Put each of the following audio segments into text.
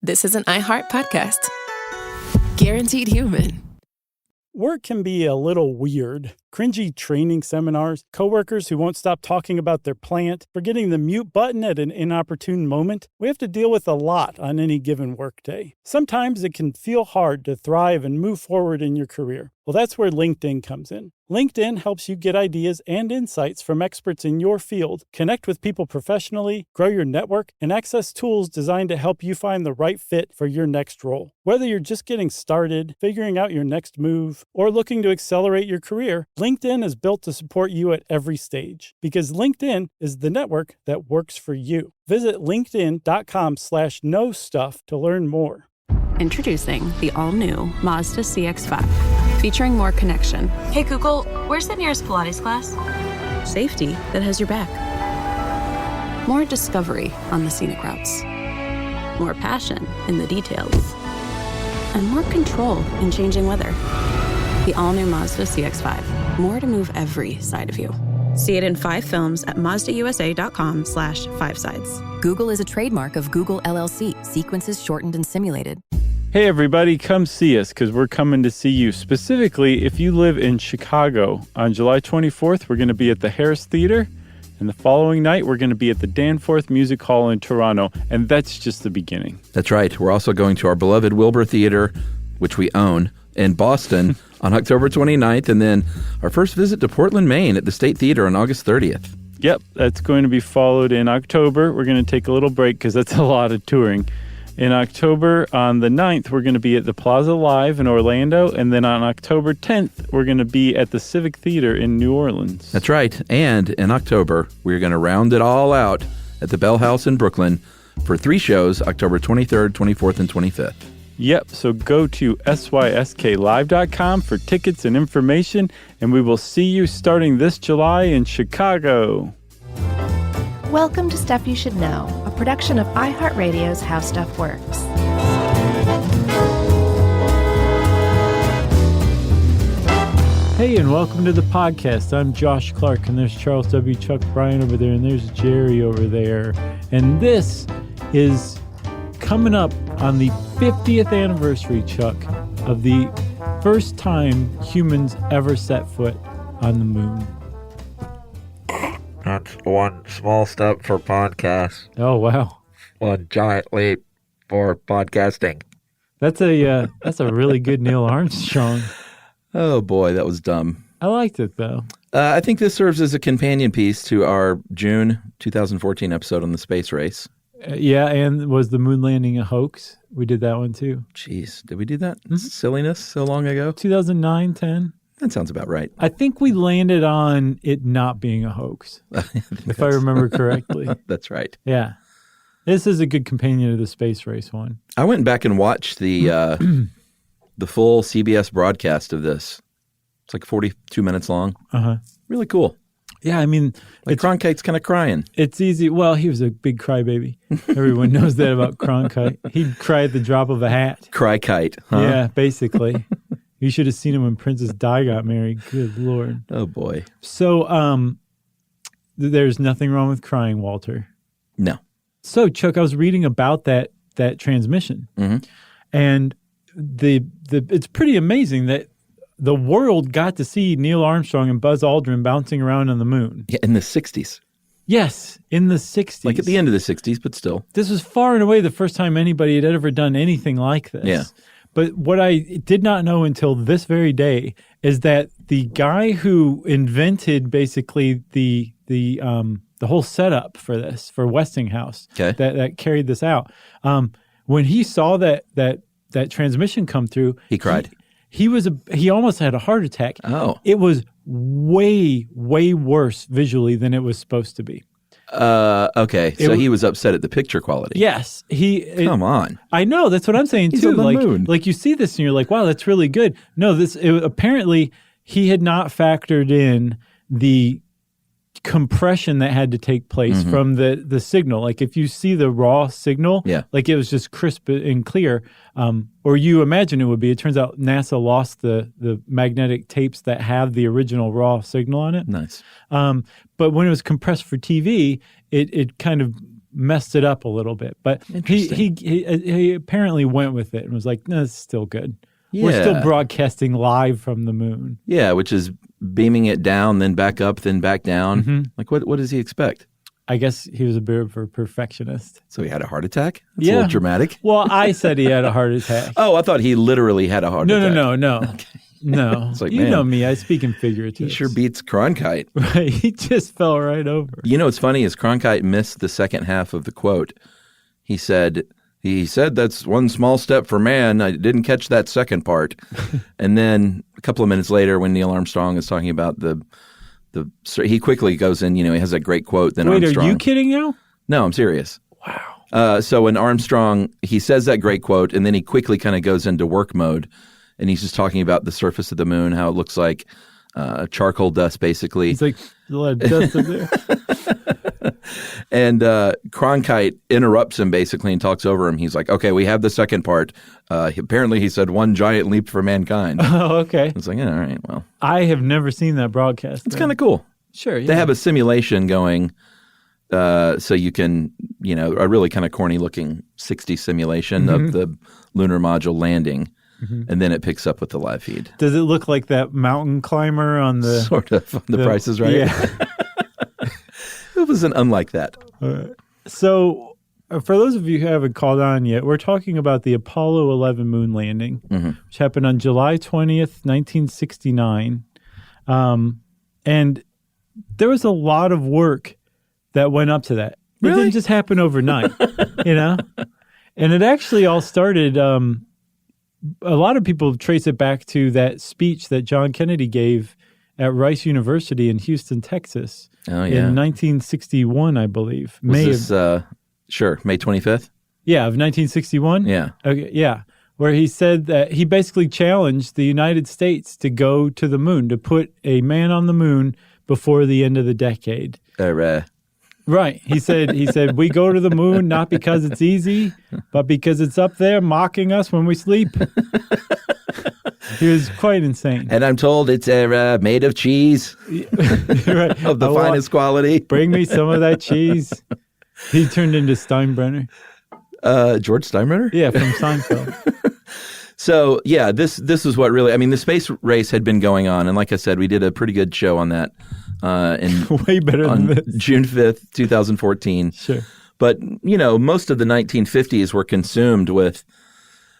this is an iHeart podcast. Guaranteed human. Work can be a little weird. Cringy training seminars, coworkers who won't stop talking about their plant, forgetting the mute button at an inopportune moment. We have to deal with a lot on any given workday. Sometimes it can feel hard to thrive and move forward in your career. Well, that's where LinkedIn comes in. LinkedIn helps you get ideas and insights from experts in your field, connect with people professionally, grow your network, and access tools designed to help you find the right fit for your next role. Whether you're just getting started, figuring out your next move, or looking to accelerate your career, LinkedIn is built to support you at every stage because LinkedIn is the network that works for you. Visit linkedin.com/know stuff to learn more. Introducing the all-new Mazda CX-5, featuring more connection. Hey Google, where's the nearest Pilates class? Safety that has your back. More discovery on the scenic routes. More passion in the details. And more control in changing weather. The all-new Mazda CX-5. More to move every side of you. See it in 5 films at MazdaUSA.com/5sides. Google is a trademark of Google LLC. Sequences shortened and simulated. Hey everybody, come see us because we're coming to see you. Specifically, if you live in Chicago, on July 24th, we're going to be at the Harris Theater. And the following night, we're going to be at the Danforth Music Hall in Toronto. And that's just the beginning. That's right. We're also going to our beloved Wilbur Theater, which we own, in Boston on October 29th. And then our first visit to Portland, Maine at the State Theater on August 30th. Yep, that's going to be followed in October. We're going to take a little break because that's a lot of touring. In October, on the 9th, we're going to be at the Plaza Live in Orlando. And then on October 10th, we're going to be at the Civic Theater in New Orleans. That's right. And in October, we're going to round it all out at the Bell House in Brooklyn for 3 shows, October 23rd, 24th, and 25th. Yep, so go to sysklive.com for tickets and information, and we will see you starting this July in Chicago. Welcome to Stuff You Should Know, a production of iHeartRadio's How Stuff Works. Hey, and welcome to the podcast. I'm Josh Clark, and there's Charles W. Chuck Bryan over there, and there's Jerry over there. And this is coming up on the 50th anniversary, Chuck, of the first time humans ever set foot on the moon. That's one small step for podcasts. Oh, wow. One giant leap for podcasting. That's a really good Neil Armstrong. Oh, boy, that was dumb. I liked it, though. I think this serves as a companion piece to our June 2014 episode on the space race. Yeah, and was the moon landing a hoax? We did that one, too. Jeez, did we do that? Mm-hmm. Silliness so long ago? 2009, 10. That sounds about right. I think we landed on it not being a hoax, if I remember correctly. That's right. Yeah. This is a good companion to the space race one. I went back and watched the the full CBS broadcast of this. It's like 42 minutes long. Uh-huh. Really cool. Yeah, I mean... Cronkite's kind of crying. It's easy. Well, he was a big crybaby. Everyone knows that about Cronkite. He'd cry at the drop of a hat. Cry-kite, huh? Yeah, basically. You should have seen him when Princess Di got married. Good Lord. Oh, boy. So, there's nothing wrong with crying, Walter. No. So, Chuck, I was reading about that transmission. Mm-hmm. And it's pretty amazing that the world got to see Neil Armstrong and Buzz Aldrin bouncing around on the moon. Yeah, in the 60s. Yes, in the 60s. Like at the end of the 60s, but still. This was far and away the first time anybody had ever done anything like this. Yeah. But what I did not know until this very day is that the guy who invented basically the whole setup for this, for Westinghouse, that carried this out, when he saw that transmission come through, he cried. He almost had a heart attack. Oh. It was way, way worse visually than it was supposed to be. Okay. So he was upset at the picture quality. Yes. Come on. I know. That's what I'm saying, He's too. on the moon. Like you see this and you're like, wow, that's really good. No, apparently he had not factored in the compression that had to take place from the signal. Like if you see the raw signal, like it was just crisp and clear, or you imagine it would be. It turns out NASA lost the magnetic tapes that have the original raw signal on it. Nice. But when it was compressed for TV, it kind of messed it up a little bit. But he apparently went with it and was like, no, it's still good. Yeah. We're still broadcasting live from the moon. Yeah, which is beaming it down, then back up, then back down. Mm-hmm. Like, what does he expect? I guess he was a bit of a perfectionist. So he had a heart attack? That's a little dramatic. Well, I said he had a heart attack. Oh, I thought he literally had a heart attack. No. Okay. No. It's like, you man, know me. I speak in figurative. He sure beats Cronkite. Right. He just fell right over. You know what's funny is Cronkite missed the second half of the quote. He said that's one small step for man. I didn't catch that second part. And then a couple of minutes later when Neil Armstrong is talking about he quickly goes in, he has that great quote. Then Wait, Armstrong, are you kidding now? No, I'm serious. Wow. So when Armstrong, he says that great quote, and then he quickly kind of goes into work mode, and he's just talking about the surface of the moon, how it looks like charcoal dust, basically. He's like, there's a lot of dust up there. And Cronkite interrupts him basically and talks over him. He's like, okay, we have the second part. Apparently he said one giant leap for mankind. Oh, okay. It's like, yeah, all right, well. I have never seen that broadcast. It's kind of cool. Sure. Yeah. They have a simulation going so you can, a really kind of corny looking 60s simulation of the lunar module landing. Mm-hmm. And then it picks up with the live feed. Does it look like that mountain climber on the... Sort of, on the Price is Right? Yeah. It wasn't unlike that. So, for those of you who haven't called on yet, we're talking about the Apollo 11 moon landing, which happened on July 20th, 1969. And there was a lot of work that went up to that. It didn't just happen overnight, And it actually all started... a lot of people trace it back to that speech that John Kennedy gave at Rice University in Houston, Texas in 1961, I believe. May 25th? Yeah, of 1961? Yeah. Okay, yeah, where he said that he basically challenged the United States to go to the moon, to put a man on the moon before the end of the decade. Right. He said, we go to the moon not because it's easy, but because it's up there mocking us when we sleep. He was quite insane. And I'm told it's made of cheese right. of the finest quality. Bring me some of that cheese. He turned into Steinbrenner. George Steinbrenner? Yeah, from Seinfeld. So, yeah, this is what really, the space race had been going on. And like I said, we did a pretty good show on that. Way better than this. June 5th, 2014. Sure. But, most of the 1950s were consumed with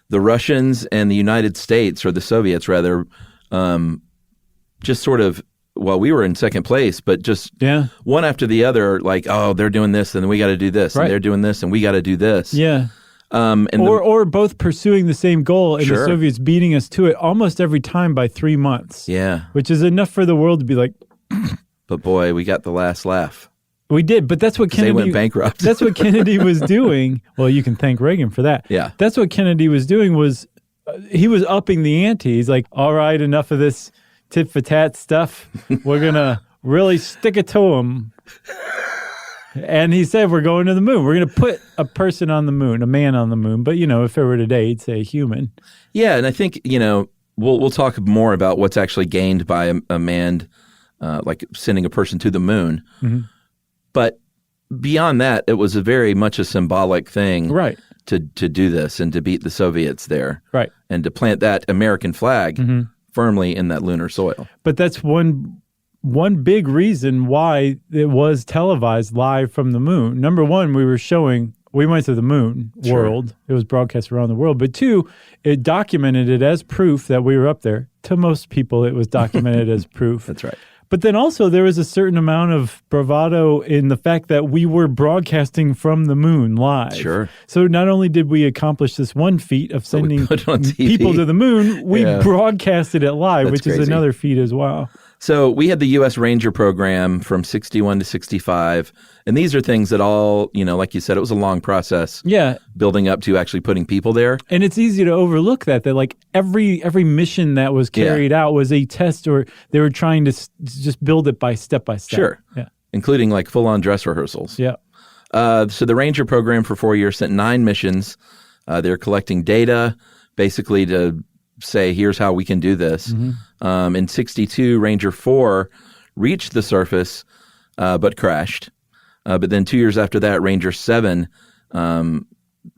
the Russians and the United States, or the Soviets rather, just sort of, we were in second place, but just one after the other, like, oh, they're doing this and we got to do this, and they're doing this and we got to do this. Yeah. Or both pursuing the same goal and the Soviets beating us to it almost every time by 3 months. Yeah. Which is enough for the world to be like... But boy, we got the last laugh. We did, but that's what Kennedy... They went bankrupt. That's what Kennedy was doing. Well, you can thank Reagan for that. Yeah. That's what Kennedy was doing was he was upping the ante. He's like, all right, enough of this tit-for-tat stuff. We're going to really stick it to them. And he said, we're going to the moon. We're going to put a person on the moon, a man on the moon. But, if it were today, he'd say a human. Yeah, and I think, we'll talk more about what's actually gained by a manned, like sending a person to the moon. Mm-hmm. But beyond that, it was very much a symbolic thing to do this and to beat the Soviets there. Right. And to plant that American flag firmly in that lunar soil. But that's one big reason why it was televised live from the moon. Number one, we went to the moon world. It was broadcast around the world. But two, it documented it as proof that we were up there. To most people, it was documented as proof. That's right. But then also there was a certain amount of bravado in the fact that we were broadcasting from the moon live. Sure. So not only did we accomplish this one feat of sending people to the moon, we broadcasted it live, which is another feat as well. So we had the U.S. Ranger program from 61 to 65. And these are things that all, like you said, it was a long process. Yeah. Building up to actually putting people there. And it's easy to overlook that like every mission that was carried out was a test, or they were trying to just build it by step. Sure. Yeah. Including like full-on dress rehearsals. Yeah. So the Ranger program for 4 years sent 9 missions. They're collecting data basically to say, here's how we can do this. Mm-hmm. In 62, Ranger 4 reached the surface but crashed. But then 2 years after that, Ranger 7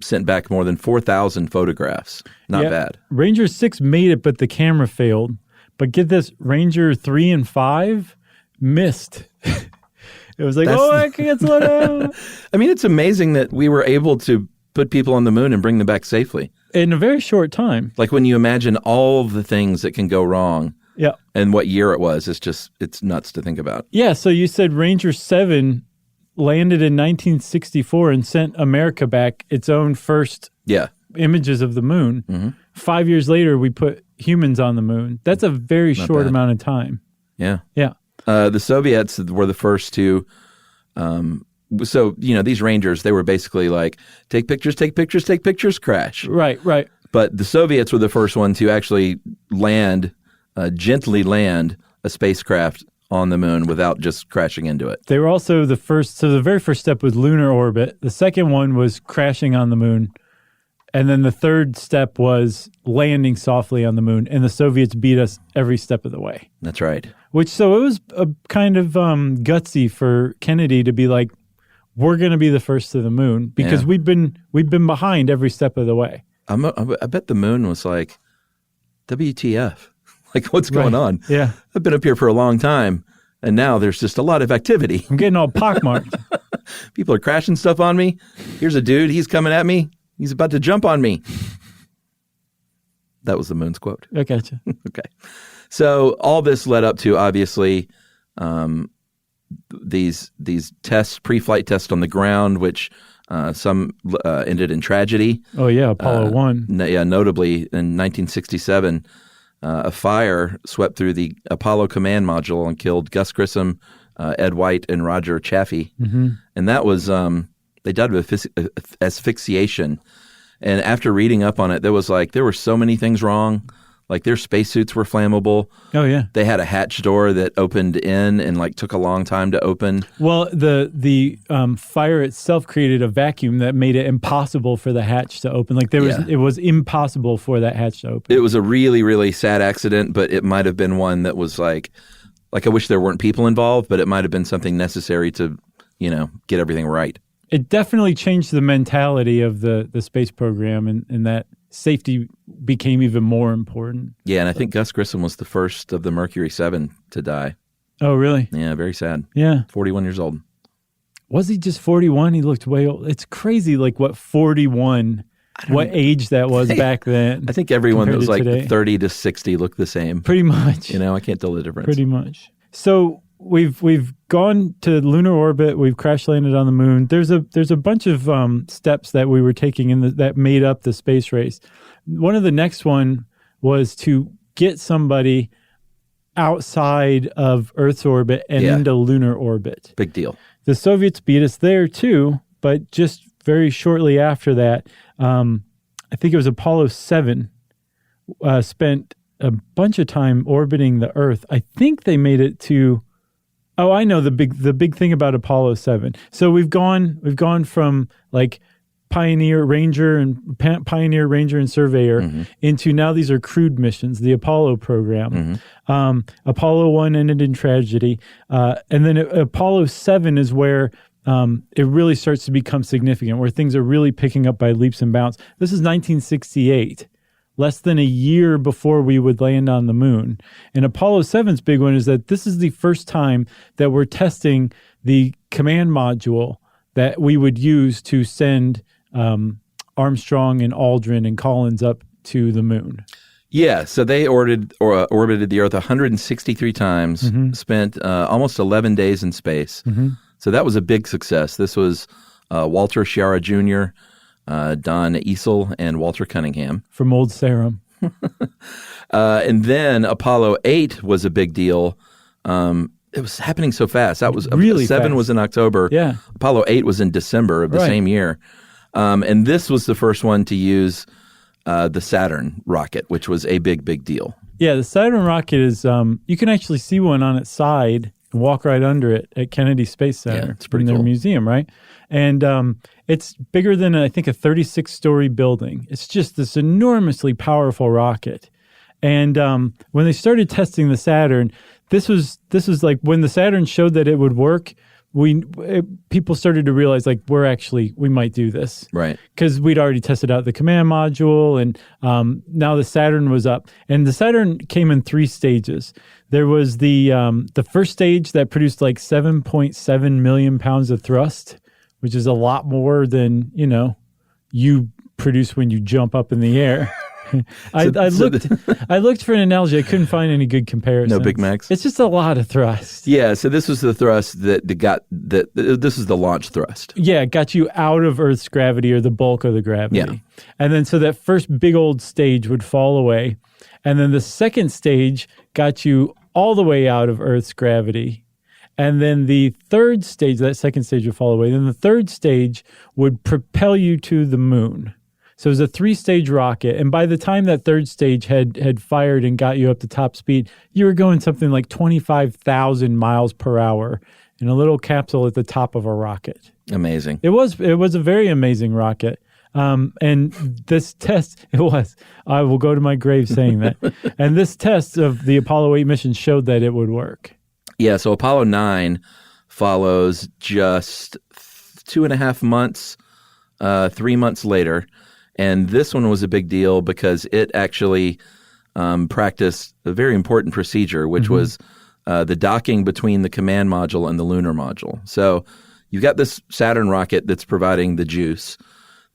sent back more than 4,000 photographs. Not bad. Ranger 6 made it, but the camera failed. But get this, Ranger 3 and 5 missed. It was like, I can't slow down. I mean, it's amazing that we were able to put people on the moon and bring them back safely. In a very short time. Like when you imagine all the things that can go wrong. Yeah. And what year it was, it's nuts to think about. Yeah, so you said Ranger 7 landed in 1964 and sent America back its own first images of the moon. Mm-hmm. 5 years later, we put humans on the moon. That's a very short amount of time. Yeah. Yeah. The Soviets were the first to, so, these Rangers, they were basically like, take pictures, crash. Right. But the Soviets were the first one to actually gently land a spacecraft on the moon without just crashing into it. They were also the first, so the very first step was lunar orbit. The second one was crashing on the moon. And then the third step was landing softly on the moon. And the Soviets beat us every step of the way. That's right. So it was a kind of gutsy for Kennedy to be like, we're going to be the first to the moon because we've been behind every step of the way. I bet the moon was like, WTF? Like, what's going on? Yeah. I've been up here for a long time, and now there's just a lot of activity. I'm getting all pockmarked. People are crashing stuff on me. Here's a dude. He's coming at me. He's about to jump on me. That was the moon's quote. I gotcha. Okay. So all this led up to, obviously, these tests, pre-flight tests on the ground, which some ended in tragedy. Oh, yeah, Apollo 1. Notably, in 1967, a fire swept through the Apollo command module and killed Gus Grissom, Ed White, and Roger Chaffee. Mm-hmm. And that was, they died of asphyxiation. And after reading up on it, there were so many things wrong. Like their spacesuits were flammable. Oh, yeah. They had a hatch door that opened in and took a long time to open. Well, the fire itself created a vacuum that made it impossible for the hatch to open. It was impossible for that hatch to open. It was a really, really sad accident, but it might have been one that was like I wish there weren't people involved, but it might have been something necessary to, get everything right. It definitely changed the mentality of the space program and that safety became even more important. Yeah, and I think Gus Grissom was the first of the Mercury 7 to die. Oh, really? Yeah, very sad. Yeah. 41 years old. Was he just 41? He looked way old. It's crazy, what 41, what age that was back then. I think everyone that was today. 30 to 60 looked the same. Pretty much. I can't tell the difference. Pretty much. So we've gone to lunar orbit. We've crash landed on the moon. There's a bunch of steps that we were taking that made up the space race. One of the next one was to get somebody outside of Earth's orbit and into lunar orbit. Big deal. The Soviets beat us there too, but just very shortly after that, I think it was Apollo 7 spent a bunch of time orbiting the Earth. I think they made it to. Oh, I know the big thing about Apollo 7. So we've gone from Pioneer, Ranger, and Surveyor into now these are crewed missions, the Apollo program. Mm-hmm. Apollo 1 ended in tragedy. And then Apollo 7 is where it really starts to become significant, where things are really picking up by leaps and bounds. This is 1968. Less than a year before we would land on the moon. And Apollo 7's big one is that this is the first time that we're testing the command module that we would use to send Armstrong and Aldrin and Collins up to the moon. Yeah, so they orbited the Earth 163 times, spent almost 11 days in space. Mm-hmm. So that was a big success. This was Walter Sciarra Jr., Don Easel, and Walter Cunningham. From Old Sarum. And then Apollo 8 was a big deal. It was happening so fast. That was really 7 fast. Was in October. Yeah. Apollo 8 was in December of the same year. And this was the first one to use the Saturn rocket, which was a big deal. Yeah, the Saturn rocket is, you can actually see one on its side and walk right under it at Kennedy Space Center. Yeah, it's pretty in their cool. museum, right? And it's bigger than, I think, a 36-story building. It's just this enormously powerful rocket. And when they started testing the Saturn, this was like when the Saturn showed that it would work, people started to realize like we might do this, Right. Because we'd already tested out the command module, and now the Saturn was up, and the Saturn came in 3 stages. There was the first stage that produced like 7.7 million pounds of thrust, which is a lot more than you produce when you jump up in the air. I looked for an analogy. I couldn't find any good comparison. No Big Macs? It's just a lot of thrust. Yeah, so this was the thrust this is the launch thrust. Yeah, it got you out of Earth's gravity or the bulk of the gravity. Yeah. And then so that first big old stage would fall away. And then the second stage got you all the way out of Earth's gravity. And then the third stage, that second stage would fall away. Then the third stage would propel you to the moon. So it was a 3-stage rocket, and by the time that third stage had fired and got you up to top speed, you were going something like 25,000 miles per hour in a little capsule at the top of a rocket. Amazing. It was a very amazing rocket. And this test, I will go to my grave saying that. And this test of the Apollo 8 mission showed that it would work. Yeah, so Apollo 9 follows just 2.5 months, 3 months later. And this one was a big deal because it actually practiced a very important procedure, which was the docking between the command module and the lunar module. So you've got this Saturn rocket that's providing the juice.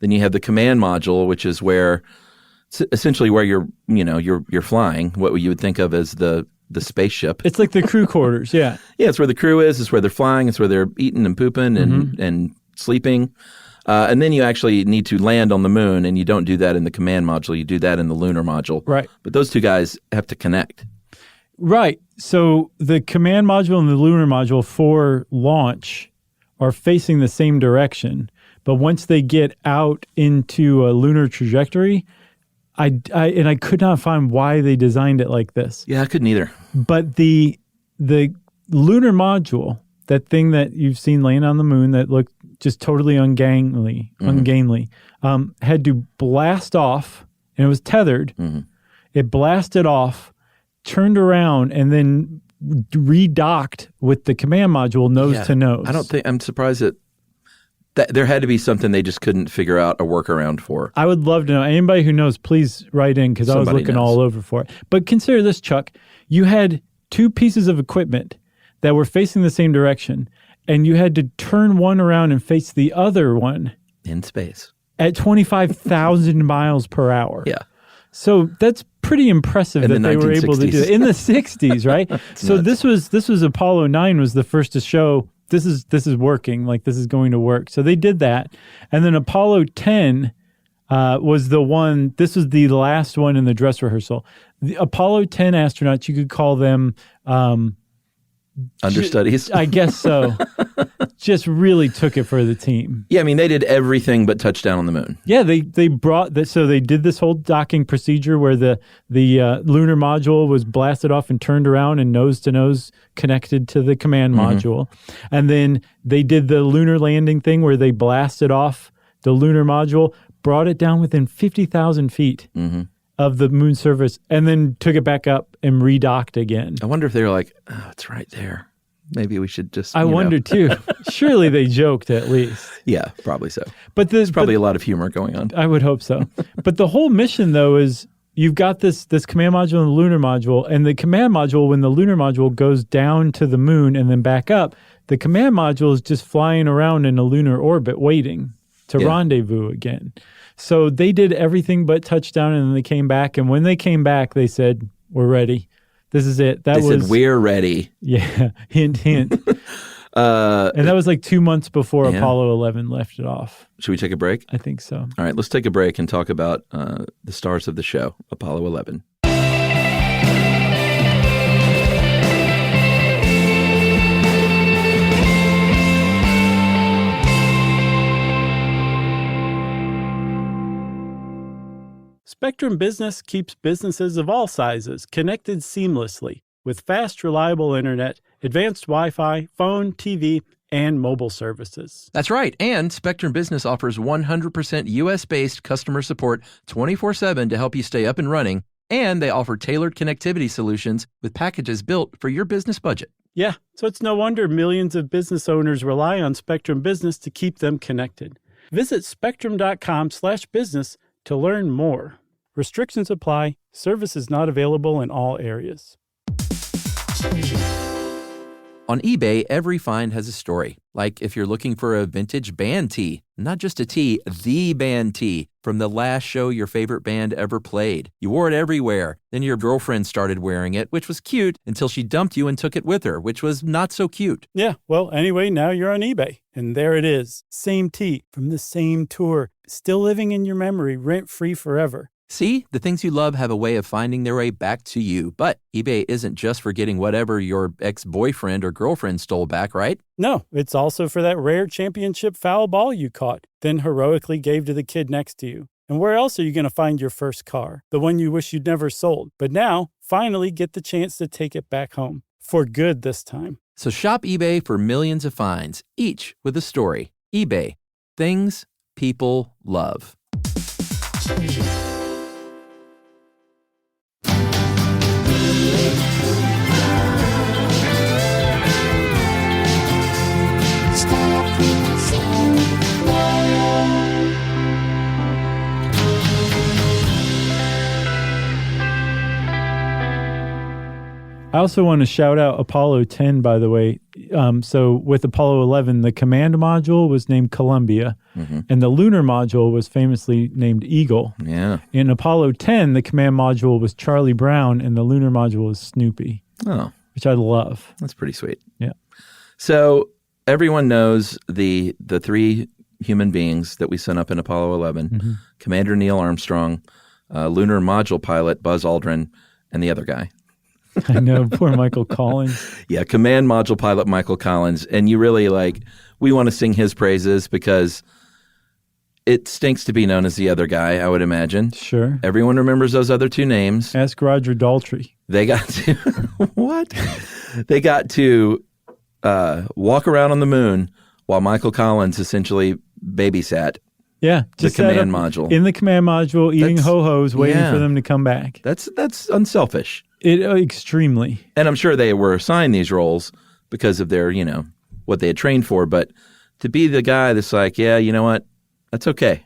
Then you have the command module, which is essentially where you're flying, what you would think of as the spaceship. It's like the crew quarters, yeah. Yeah, it's where the crew is. It's where they're flying. It's where they're eating and pooping and sleeping. And then you actually need to land on the moon, and you don't do that in the command module. You do that in the lunar module. Right. But those two guys have to connect. Right. So the command module and the lunar module for launch are facing the same direction. But once they get out into a lunar trajectory, I could not find why they designed it like this. Yeah, I couldn't either. But the lunar module, that thing that you've seen laying on the moon that looked just totally ungainly, had to blast off, and it was tethered. It blasted off, turned around, and then redocked with the command module nose to nose. I'm surprised that there had to be something they just couldn't figure out a workaround for. I would love to know. Anybody who knows, please write in, because I was looking all over for it. But consider this, Chuck. You had 2 pieces of equipment that were facing the same direction, and you had to turn one around and face the other one in space at 25,000 miles per hour. Yeah. So that's pretty impressive that they were able to do it in the 60s, right? So this was Apollo 9 was the first to show this is working, like this is going to work. So they did that. And then Apollo 10 was the one, this was the last one in the dress rehearsal. The Apollo 10 astronauts, you could call them understudies. I guess so. Just really took it for the team. Yeah, I mean, they did everything but touch down on the moon. Yeah, they brought that. So they did this whole docking procedure where the lunar module was blasted off and turned around and nose to nose connected to the command module, and then they did the lunar landing thing where they blasted off the lunar module, brought it down within 50,000 feet. Of the moon surface, and then took it back up and redocked again. I wonder if they were like, oh, it's right there. Maybe we should just, I wonder too. Surely they joked at least. Yeah, probably so. But there's probably a lot of humor going on. I would hope so. But the whole mission, though, is you've got this command module and the lunar module, and the command module, when the lunar module goes down to the moon and then back up, the command module is just flying around in a lunar orbit waiting to rendezvous again. So they did everything but touchdown, and then they came back. And when they came back, they said, "We're ready. This is it." They said, "We're ready." Yeah, hint, hint. And that was like 2 months before Apollo 11 left it off. Should we take a break? I think so. All right, let's take a break and talk about the stars of the show, Apollo 11. Spectrum Business keeps businesses of all sizes connected seamlessly with fast, reliable internet, advanced Wi-Fi, phone, TV, and mobile services. That's right. And Spectrum Business offers 100% U.S.-based customer support 24/7 to help you stay up and running. And they offer tailored connectivity solutions with packages built for your business budget. Yeah, so it's no wonder millions of business owners rely on Spectrum Business to keep them connected. Visit spectrum.com/business to learn more. Restrictions apply. Services not available in all areas. On eBay, every find has a story. Like if you're looking for a vintage band tee, not just a tee, the band tee from the last show your favorite band ever played. You wore it everywhere. Then your girlfriend started wearing it, which was cute, until she dumped you and took it with her, which was not so cute. Yeah, well, anyway, now you're on eBay. And there it is. Same tee from the same tour. Still living in your memory, rent-free forever. See, the things you love have a way of finding their way back to you. But eBay isn't just for getting whatever your ex-boyfriend or girlfriend stole back, right? No, it's also for that rare championship foul ball you caught, then heroically gave to the kid next to you. And where else are you going to find your first car? The one you wish you'd never sold. But now, finally get the chance to take it back home. For good this time. So shop eBay for millions of finds, each with a story. eBay. Things people love. I also want to shout out Apollo 10, by the way. So with Apollo 11, the command module was named Columbia, and the lunar module was famously named Eagle. Yeah. In Apollo 10, the command module was Charlie Brown, and the lunar module was Snoopy. Oh. Which I love. That's pretty sweet. Yeah. So everyone knows the three human beings that we sent up in Apollo 11, Commander Neil Armstrong, lunar module pilot Buzz Aldrin, and the other guy. I know, poor Michael Collins. Yeah, command module pilot Michael Collins. And you really we want to sing his praises because it stinks to be known as the other guy, I would imagine. Sure. Everyone remembers those other two names. Ask Roger Daltrey. They got to, what? They got to walk around on the moon while Michael Collins essentially babysat. Yeah, the command module. In the command module, eating ho-hos, waiting for them to come back. That's unselfish. Extremely. And I'm sure they were assigned these roles because of their, what they had trained for. But to be the guy that's like, yeah, you know what? That's okay.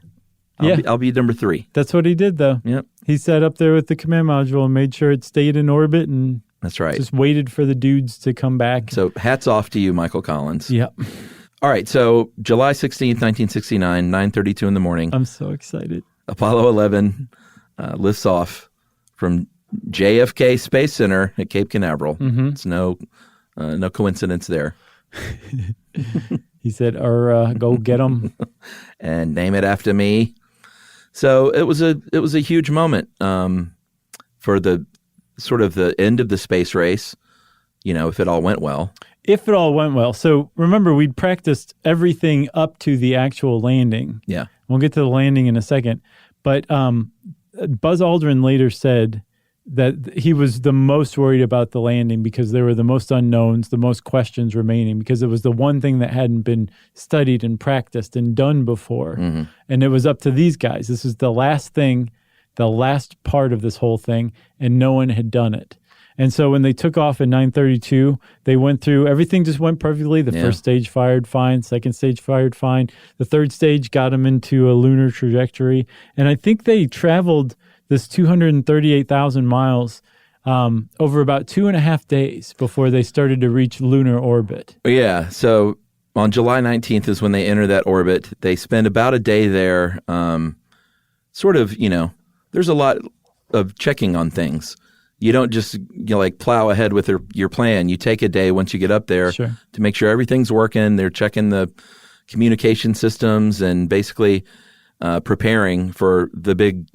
I'll be number 3. That's what he did, though. Yep. He sat up there with the command module and made sure it stayed in orbit and that's right. Just waited for the dudes to come back. So hats off to you, Michael Collins. Yep. All right, so July 16th, 1969, 9:32 in the morning. I'm so excited. Apollo 11 lifts off from JFK Space Center at Cape Canaveral. It's no coincidence there. He said, go get them. And name it after me. So it was a huge moment for the sort of the end of the space race, if it all went well. If it all went well. So remember, we'd practiced everything up to the actual landing. Yeah. We'll get to the landing in a second. But Buzz Aldrin later said that he was the most worried about the landing because there were the most unknowns, the most questions remaining, because it was the one thing that hadn't been studied and practiced and done before. And it was up to these guys. This is the last thing, the last part of this whole thing, and no one had done it. And so when they took off at 9:32, they went through, everything just went perfectly. The first stage fired fine, second stage fired fine. The third stage got them into a lunar trajectory. And I think they traveled this 238,000 miles over about 2.5 days before they started to reach lunar orbit. Yeah, so on July 19th is when they enter that orbit. They spend about a day there, there's a lot of checking on things. You don't just plow ahead with your plan. You take a day once you get up there to make sure everything's working. They're checking the communication systems and basically preparing for the big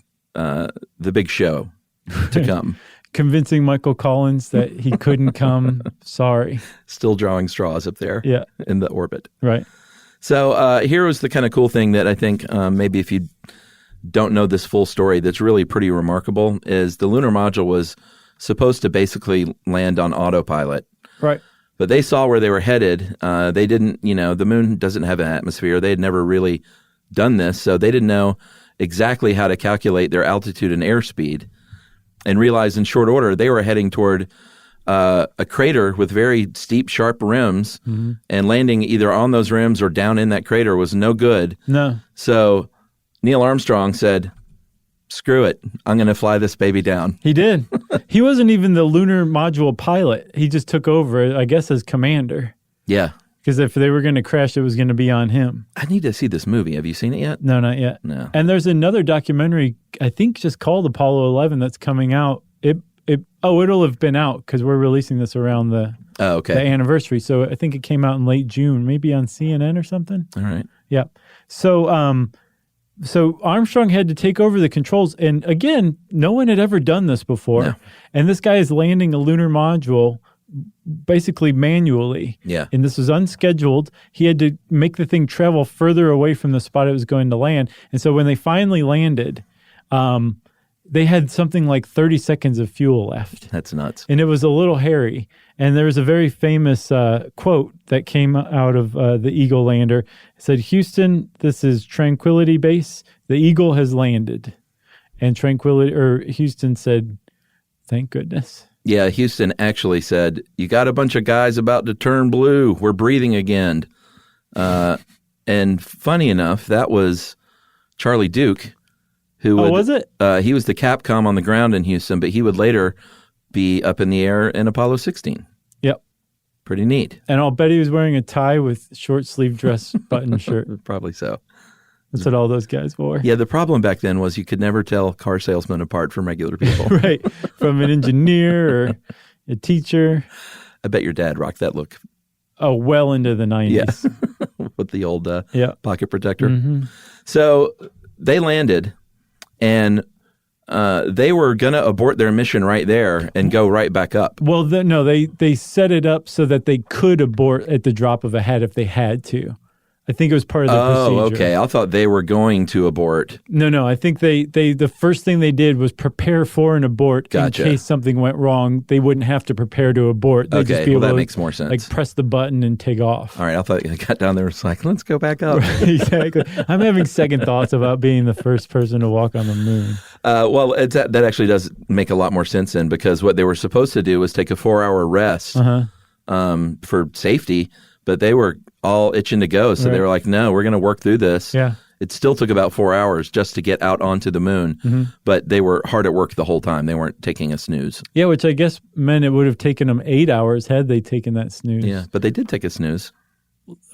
show to come. Convincing Michael Collins that he couldn't come. Sorry. Still drawing straws up there in the orbit. Right. So here was the kind of cool thing that I think maybe if you don't know this full story that's really pretty remarkable is the lunar module was supposed to basically land on autopilot. Right. But they saw where they were headed. They didn't, the moon doesn't have an atmosphere. They had never really done this, so they didn't know exactly how to calculate their altitude and airspeed and realized in short order they were heading toward a crater with very steep, sharp rims, and landing either on those rims or down in that crater was no good. No. So Neil Armstrong said, screw it, I'm going to fly this baby down. He did. He wasn't even the lunar module pilot. He just took over, I guess, as commander. Yeah. Because if they were going to crash, it was going to be on him. I need to see this movie. Have you seen it yet? No, not yet. No. And there's another documentary, I think just called Apollo 11, that's coming out. It'll have been out because we're releasing this around the anniversary. So I think it came out in late June, maybe on CNN or something. All right. Yeah. So so Armstrong had to take over the controls. And again, no one had ever done this before. No. And this guy is landing a lunar module basically manually. Yeah. And this was unscheduled. He had to make the thing travel further away from the spot it was going to land. And so when they finally landed, they had something like 30 seconds of fuel left. That's nuts. And it was a little hairy. And there was a very famous quote that came out of the Eagle lander. It said, "Houston, this is Tranquility Base. The Eagle has landed." And Houston said, "Thank goodness." Yeah, Houston actually said, "You got a bunch of guys about to turn blue. We're breathing again." And funny enough, that was Charlie Duke. Was it? He was the Capcom on the ground in Houston, but he would later be up in the air in Apollo 16. Yep. Pretty neat. And I'll bet he was wearing a tie with short sleeve dress button shirt. Probably so. That's what all those guys wore. Yeah, the problem back then was you could never tell car salesmen apart from regular people. Right. From an engineer or a teacher. I bet your dad rocked that look. Oh, well into the 90s. Yeah. With the old pocket protector. Mm-hmm. So they landed. And they were going to abort their mission right there and go right back up. Well, they set it up so that they could abort at the drop of a hat if they had to. I think it was part of the procedure. Oh, okay. I thought they were going to abort. No. I think they the first thing they did was prepare for an abort in case something went wrong. They wouldn't have to prepare to abort. They'd just be able that to, makes more sense. Like press the button and take off. All right. I thought I got down there and was like, let's go back up. Exactly. I'm having second thoughts about being the first person to walk on the moon. Well, that actually does make a lot more sense then, because what they were supposed to do was take a 4-hour rest for safety, but they were all itching to go. So they were like, no, we're going to work through this. Yeah. It still took about 4 hours just to get out onto the moon, but they were hard at work the whole time. They weren't taking a snooze. Yeah, which I guess meant it would have taken them 8 hours had they taken that snooze. Yeah, but they did take a snooze.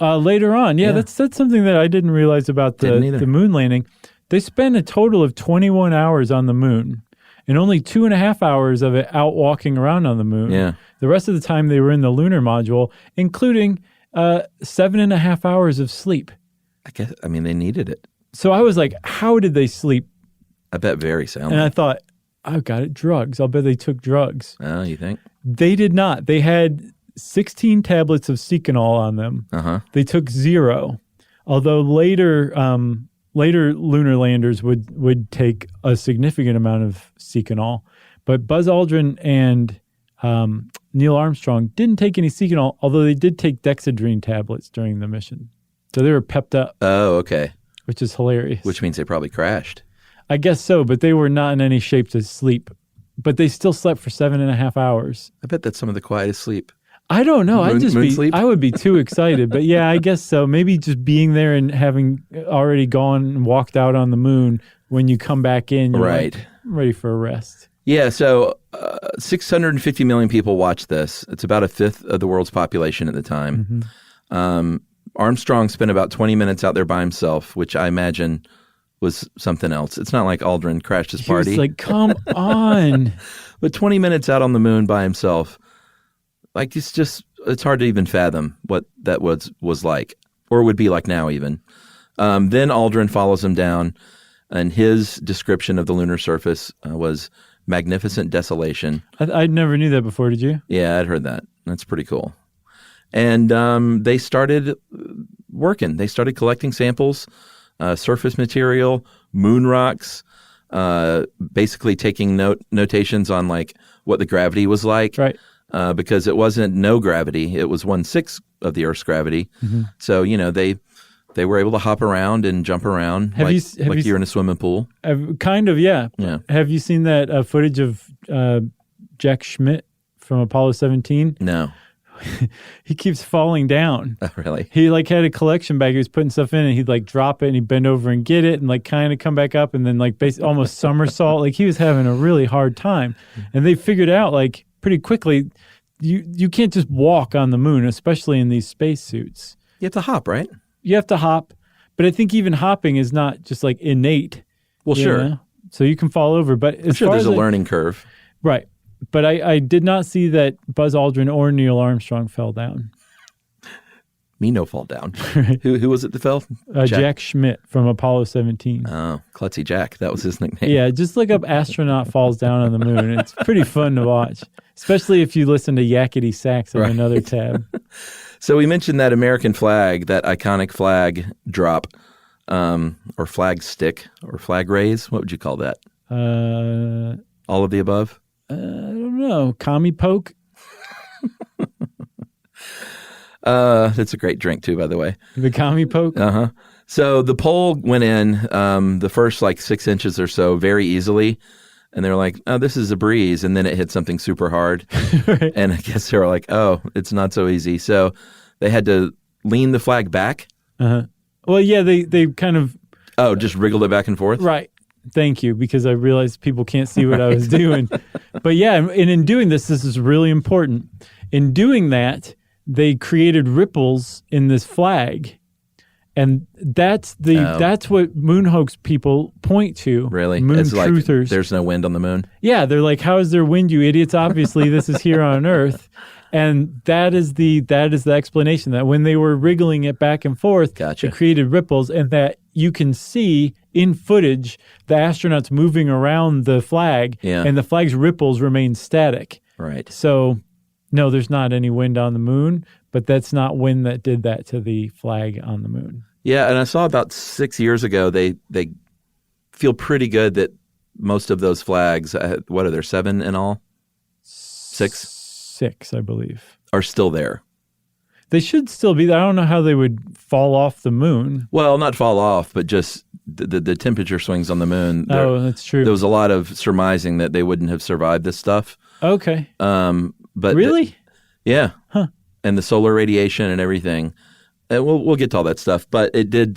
Later on. Yeah, that's something that I didn't realize about the moon landing. They spent a total of 21 hours on the moon and only 2.5 hours of it out walking around on the moon. Yeah. The rest of the time they were in the lunar module, including 7.5 hours of sleep. I mean, they needed it. So I was like, how did they sleep? I bet very soundly. And I thought, I've got it, drugs. I'll bet they took drugs. Oh, you think? They did not. They had 16 tablets of Seconal on them. They took 0. Although later lunar landers would take a significant amount of Seconal. But Buzz Aldrin and Neil Armstrong didn't take any Seconal, although they did take Dexedrine tablets during the mission. So they were pepped up. Oh, okay. Which is hilarious. Which means they probably crashed. I guess so, but they were not in any shape to sleep. But they still slept for 7.5 hours. I bet that's some of the quietest sleep. I don't know. Sleep? I would be too excited. But yeah, I guess so. Maybe just being there and having already gone and walked out on the moon, when you come back in, you're like, I'm ready for a rest. Yeah, so 650 million people watched this. It's about a fifth of the world's population at the time. Armstrong spent about 20 minutes out there by himself, which I imagine was something else. It's not like Aldrin crashed his party. He was like, come on. But 20 minutes out on the moon by himself, like it's hard to even fathom what that was like, or would be like now even. Then Aldrin follows him down, and his description of the lunar surface was magnificent desolation. I never knew that before, did you? Yeah, I'd heard that. That's pretty cool. And they started working. They started collecting samples, surface material, moon rocks, basically taking notations on like what the gravity was like. Right. Because it wasn't no gravity. It was 1/6 of the Earth's gravity. So, they were able to hop around and jump around like you're in a swimming pool. Kind of, yeah. Yeah. Have you seen that footage of Jack Schmitt from Apollo 17? No. He keeps falling down. Oh, really? He like had a collection bag. He was putting stuff in, and he'd like drop it, and he'd bend over and get it, and like kind of come back up, and then like almost somersault. Like he was having a really hard time. And they figured out like pretty quickly, you can't just walk on the moon, especially in these spacesuits. You have to hop, right? You have to hop, but I think even hopping is not just like innate. Well, sure. Know? So you can fall over, but I'm sure there's a learning curve. Right. But I did not see that Buzz Aldrin or Neil Armstrong fell down. Me no fall down. Who was it that fell? Jack Schmitt from Apollo 17. Oh, Klutzy Jack. That was his nickname. Yeah, just look up astronaut falls down on the moon. It's pretty fun to watch, especially if you listen to Yakety Sax in another tab. So we mentioned that American flag, that iconic flag drop, or flag stick, or flag raise. What would you call that? All of the above? I don't know. Commie poke? That's a great drink too, by the way. The commie poke? Uh-huh. So the pole went in the first like 6 inches or so very easily. And they were like, oh, this is a breeze. And then it hit something super hard. Right. And I guess they were like, oh, it's not so easy. So they had to lean the flag back. Uh-huh. Well, yeah, they kind of... Oh, just wriggled it back and forth? Right. Thank you, because I realized people can't see what I was doing. But yeah, and in doing this is really important. In doing that, they created ripples in this flag. And that's what moon hoax people point to. Really? Moon It's truthers. Like there's no wind on the moon? Yeah, they're like, how is there wind, you idiots? Obviously, this is here on Earth. And that is the explanation, that when they were wriggling it back and forth, Gotcha. It created ripples, and that you can see in footage the astronauts moving around the flag, and the flag's ripples remain static. Right. So, no, there's not any wind on the moon, but that's not wind that did that to the flag on the moon. Yeah, and I saw about 6 years ago, they feel pretty good that most of those flags, what are there, 7 in all? 6? 6, I believe. Are still there. They should still be there. I don't know how they would fall off the moon. Well, not fall off, but just the temperature swings on the moon. Oh, that's true. There was a lot of surmising that they wouldn't have survived this stuff. Okay. But really? Yeah. Huh. And the solar radiation and everything. And we'll get to all that stuff. But it did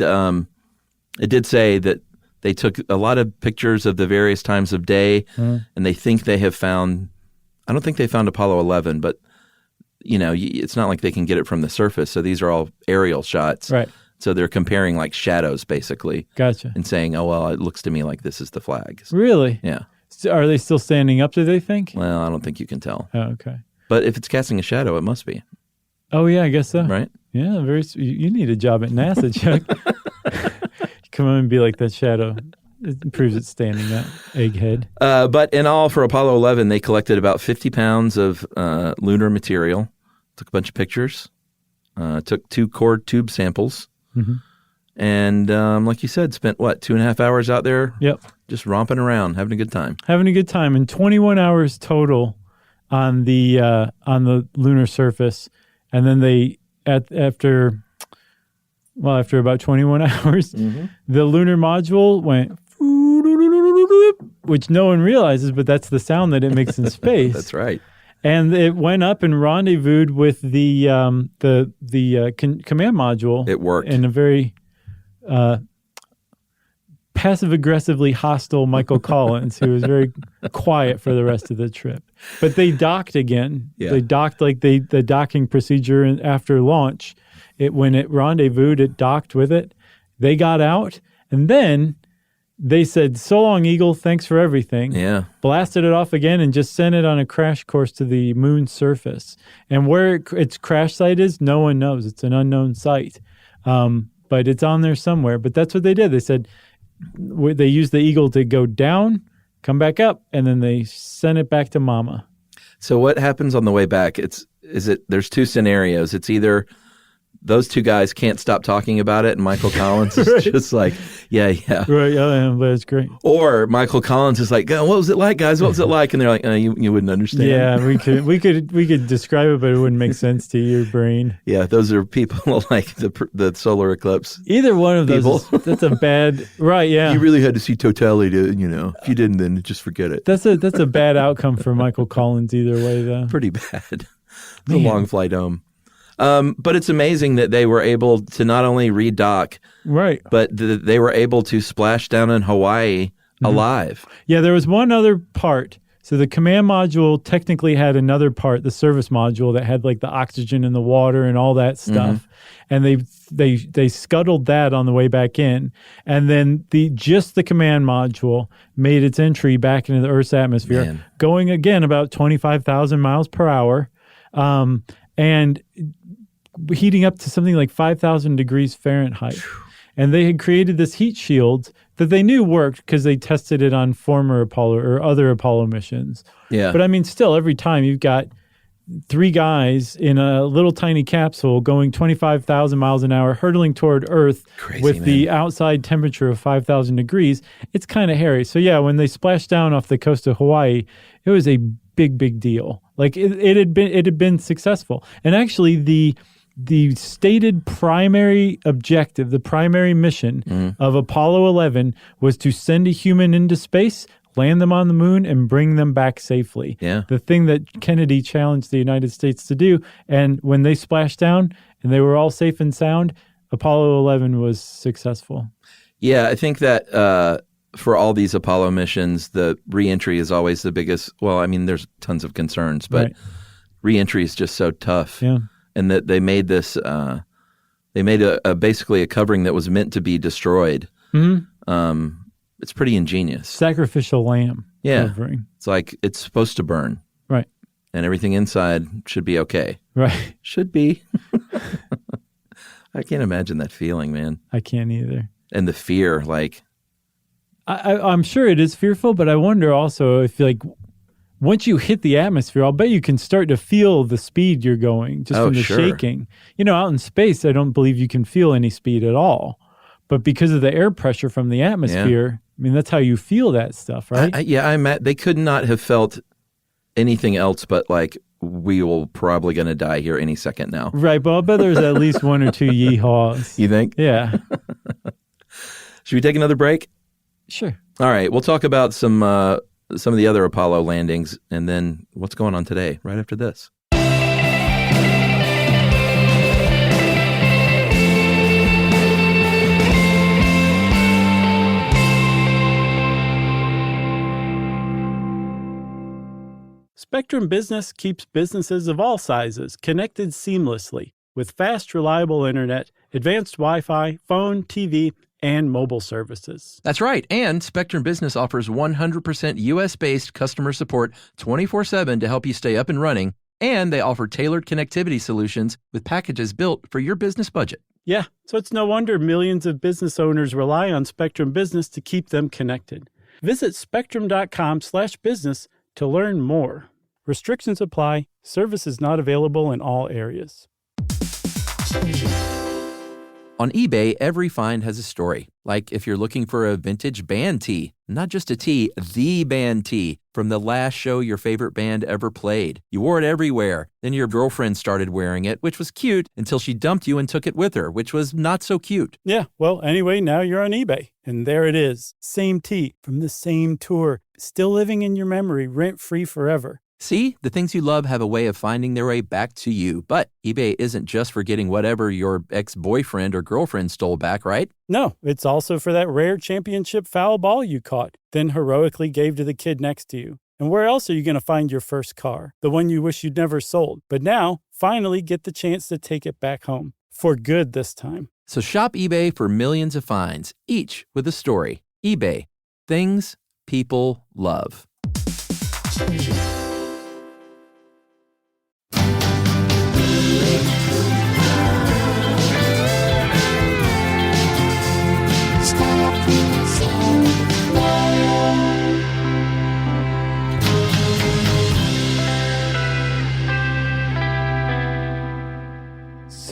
say that they took a lot of pictures of the various times of day, and they think they have found. I don't think they found Apollo 11, but it's not like they can get it from the surface. So these are all aerial shots. Right. So they're comparing like shadows, basically. Gotcha. And saying, oh, well, it looks to me like this is the flag. Really? Yeah. So are they still standing up, do they think? Well, I don't think you can tell. Oh, okay. But if it's casting a shadow, it must be. Oh, yeah, I guess so. Right? Yeah, you need a job at NASA, Chuck. Come on and be like that shadow. It proves it's standing up, egghead. But in all, for Apollo 11, they collected about 50 pounds of lunar material, took a bunch of pictures, took 2 core tube samples, and like you said, spent, 2.5 hours out there? Yep. Just romping around, having a good time. Having a good time. And 21 hours total on the lunar surface. And then they, after about 21 hours, the lunar module went, which no one realizes, but that's the sound that it makes in space. That's right. And it went up and rendezvoused with the command module. It worked in a very passive-aggressively hostile Michael Collins, who was very quiet for the rest of the trip. But they docked again. Yeah. They docked like the docking procedure after launch. When it rendezvoused, it docked with it. They got out, and then they said, "So long, Eagle. Thanks for everything." Yeah. Blasted it off again and just sent it on a crash course to the moon's surface. And where its crash site is, no one knows. It's an unknown site. But it's on there somewhere. But that's what they did. They said they used the Eagle to go down, come back up, and then they sent it back to Mama. So what happens on the way back? There's 2 scenarios. It's either those two guys can't stop talking about it, and Michael Collins is just like, yeah. Right, yeah, but it's great. Or Michael Collins is like, what was it like, guys? What was it like? And they're like, you wouldn't understand. Yeah, we could describe it, but it wouldn't make sense to your brain. Yeah, those are people like the solar eclipse. Either one of those, that's a bad, right, yeah. You really had to see totality to, if you didn't, then just forget it. That's a bad outcome for Michael Collins either way, though. Pretty bad. It's a long flight home. But it's amazing that they were able to not only redock, right, but they were able to splash down in Hawaii alive. Yeah, there was one other part. So the command module technically had another part, the service module, that had like the oxygen in the water and all that stuff. And they scuttled that on the way back in. And then just the command module made its entry back into the Earth's atmosphere, going again about 25,000 miles per hour. And heating up to something like 5,000 degrees Fahrenheit. And they had created this heat shield that they knew worked because they tested it on former Apollo or other Apollo missions. Yeah. But I mean, still, every time you've got 3 guys in a little tiny capsule going 25,000 miles an hour, hurtling toward Earth the outside temperature of 5,000 degrees, it's kind of hairy. So yeah, when they splashed down off the coast of Hawaii, it was a big deal. Like it had been successful. And actually the stated primary objective, the primary mission of Apollo 11 was to send a human into space, land them on the moon, and bring them back safely. Yeah. The thing that Kennedy challenged the United States to do. And when they splashed down and they were all safe and sound, Apollo 11 was successful. Yeah, I think that for all these Apollo missions, the reentry is always the biggest. Well, I mean, there's tons of concerns, but reentry is just so tough. Yeah. And that they made this, they made basically a covering that was meant to be destroyed. It's pretty ingenious. Sacrificial lamb covering. It's like it's supposed to burn. Right. And everything inside should be okay. Right. Should be. I can't imagine that feeling, man. I can't either. And the fear, like. I'm sure it is fearful, but I wonder also if, like, once you hit the atmosphere, I'll bet you can start to feel the speed you're going just from the shaking. Out in space, I don't believe you can feel any speed at all. But because of the air pressure from the atmosphere, I mean, that's how you feel that stuff, right? They could not have felt anything else but like, we will probably going to die here any second now. Right, but I'll bet there's at least 1 or 2 yeehaws. You think? Yeah. Should we take another break? Sure. All right. We'll talk about some of the other Apollo landings and then what's going on today right after this. Spectrum Business keeps businesses of all sizes connected seamlessly with fast, reliable internet, advanced Wi-Fi, phone, TV, and mobile services. That's right. And Spectrum Business offers 100% U.S.-based customer support 24/7 to help you stay up and running. And they offer tailored connectivity solutions with packages built for your business budget. Yeah, so it's no wonder millions of business owners rely on Spectrum Business to keep them connected. Visit spectrum.com/business to learn more. Restrictions apply. Services not available in all areas. On eBay, every find has a story. Like if you're looking for a vintage band tee, not just a tee, the band tee from the last show your favorite band ever played. You wore it everywhere. Then your girlfriend started wearing it, which was cute, until she dumped you and took it with her, which was not so cute. Yeah, well, anyway, now you're on eBay. And there it is. Same tee from the same tour. Still living in your memory, rent-free forever. See, the things you love have a way of finding their way back to you. But eBay isn't just for getting whatever your ex-boyfriend or girlfriend stole back, right? No, it's also for that rare championship foul ball you caught, then heroically gave to the kid next to you. And where else are you going to find your first car? The one you wish you'd never sold. But now, finally get the chance to take it back home. For good this time. So shop eBay for millions of finds, each with a story. eBay. Things people love.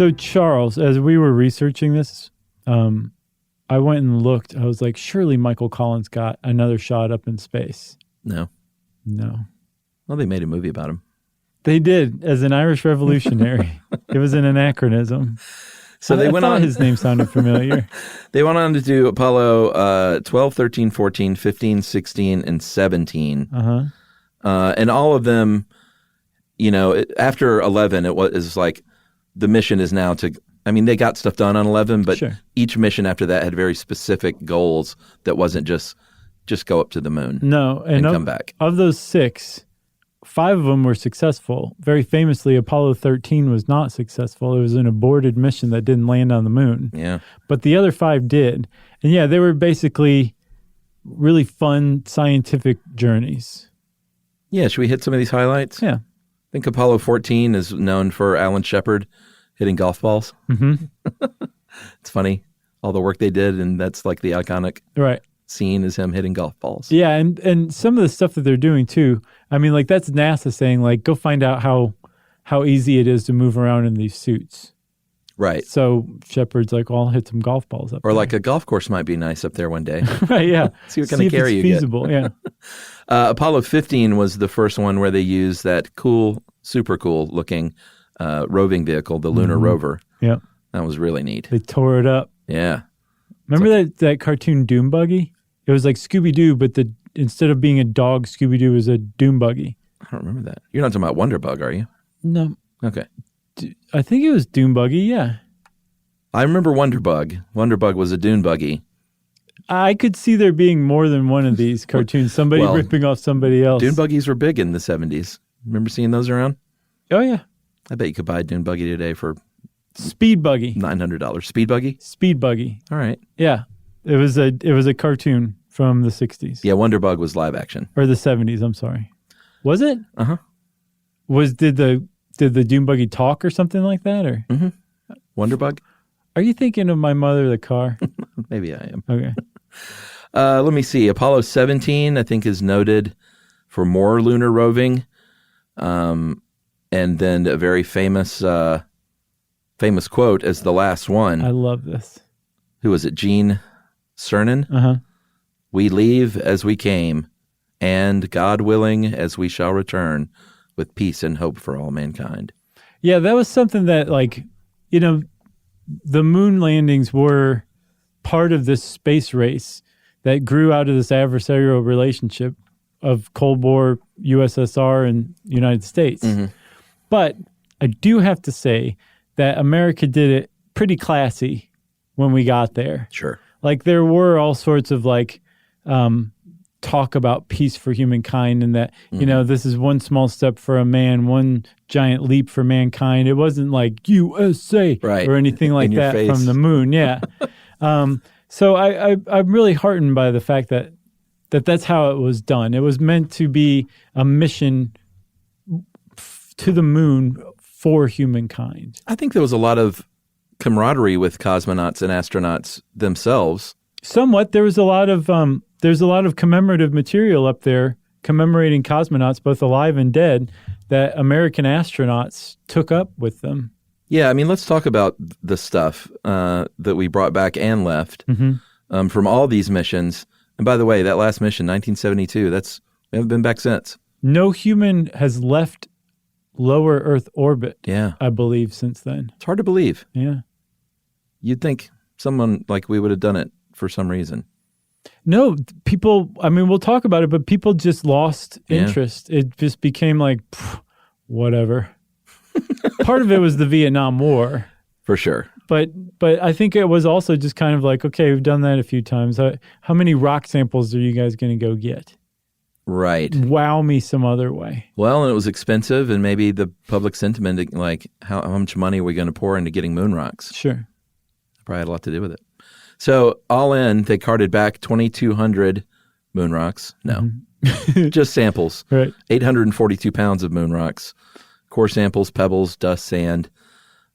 So, Charles, as we were researching this, I went and looked. I was like, surely Michael Collins got another shot up in space. No. Well, they made a movie about him. They did, as an Irish revolutionary. It was an anachronism. So they went on. His name sounded familiar. They went on to do Apollo 12, 13, 14, 15, 16, and 17. And all of them, after 11, it was like the mission is now to. I mean, they got stuff done on 11, but each mission after that had very specific goals that wasn't just go up to the moon. No, and come back. Of those 6, 5 of them were successful. Very famously, Apollo 13 was not successful. It was an aborted mission that didn't land on the moon. Yeah. But the other 5 did. And yeah, they were basically really fun scientific journeys. Yeah, should we hit some of these highlights? Yeah. I think Apollo 14 is known for Alan Shepard hitting golf balls. Mm-hmm. It's funny, all the work they did, and that's like the iconic scene is him hitting golf balls. Yeah, and some of the stuff that they're doing too. I mean, like that's NASA saying, like, go find out how easy it is to move around in these suits. Right. So Shepard's like, well, I'll hit some golf balls up or there. like a golf course might be nice up there one day. Right, yeah. See what kind of carry you feasible, get. Yeah. Apollo 15 was the first one where they used that cool, super cool looking roving vehicle, the Lunar Rover. Yeah. That was really neat. They tore it up. Yeah. Remember that cartoon Doom Buggy? It was like Scooby-Doo, but instead of being a dog, Scooby-Doo was a Doom Buggy. I don't remember that. You're not talking about Wonder Bug, are you? No. Okay. I think it was Doom Buggy, yeah. I remember Wonder Bug. Wonder Bug was a dune buggy. I could see there being more than one of these cartoons. Somebody ripping off somebody else. Dune buggies were big in the 70s. Remember seeing those around? Oh, yeah. I bet you could buy a dune buggy today for Speed Buggy. $900. Speed buggy? Speed Buggy. All right. Yeah. It was a cartoon from the 60s. Yeah, Wonder Bug was live action. Or the 70s, I'm sorry. Was it? Uh-huh. Did the Dune Buggy talk or something like that? Or Wonder Bug? Are you thinking of My Mother the Car? Maybe I am. Okay. Let me see. Apollo 17, I think, is noted for more lunar roving. And then a very famous quote as the last one. I love this. Who was it? Gene Cernan? Uh-huh. We leave as we came, and God willing, as we shall return, with peace and hope for all mankind. Yeah, that was something that, like, the moon landings were part of this space race that grew out of this adversarial relationship of Cold War, USSR, and United States. Mm-hmm. But I do have to say that America did it pretty classy when we got there. Sure. Like, there were all sorts of, like, talk about peace for humankind and that, this is one small step for a man, one giant leap for mankind. It wasn't like USA or anything like that face. From the moon. Yeah. So I'm really heartened by the fact that that's how it was done. It was meant to be a mission to the moon for humankind. I think there was a lot of camaraderie with cosmonauts and astronauts themselves. Somewhat. There's a lot of commemorative material up there commemorating cosmonauts, both alive and dead, that American astronauts took up with them. Yeah, I mean, let's talk about the stuff that we brought back and left from all these missions. And by the way, that last mission, 1972, we haven't been back since. No human has left lower Earth orbit, I believe, since then. It's hard to believe. Yeah. You'd think someone like we would have done it for some reason. No, people, I mean, we'll talk about it, but people just lost interest. It just became like, whatever. Part of it was the Vietnam War. For sure. But I think it was also just kind of like, okay, we've done that a few times. How many rock samples are you guys going to go get? Right. Wow me some other way. Well, and it was expensive, and maybe the public sentiment, like how much money are we going to pour into getting moon rocks? Sure. Probably had a lot to do with it. So all in, they carted back 2,200 moon rocks. No, just samples. Right. 842 pounds of moon rocks, core samples, pebbles, dust, sand.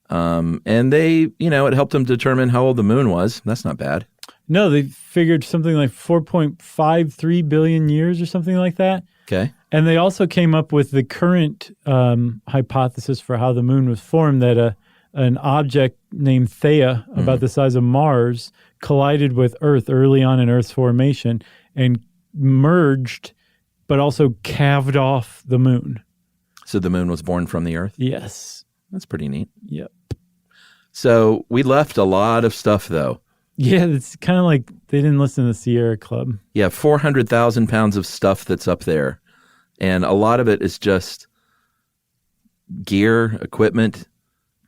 And they, it helped them determine how old the moon was. That's not bad. No, they figured something like 4.53 billion years or something like that. Okay. And they also came up with the current hypothesis for how the moon was formed, that an object named Theia, about the size of Mars, collided with Earth early on in Earth's formation and merged, but also calved off the moon. So the moon was born from the Earth? Yes. That's pretty neat. Yep. So we left a lot of stuff, though. Yeah, it's kind of like they didn't listen to the Sierra Club. Yeah, 400,000 pounds of stuff that's up there. And a lot of it is just gear, equipment.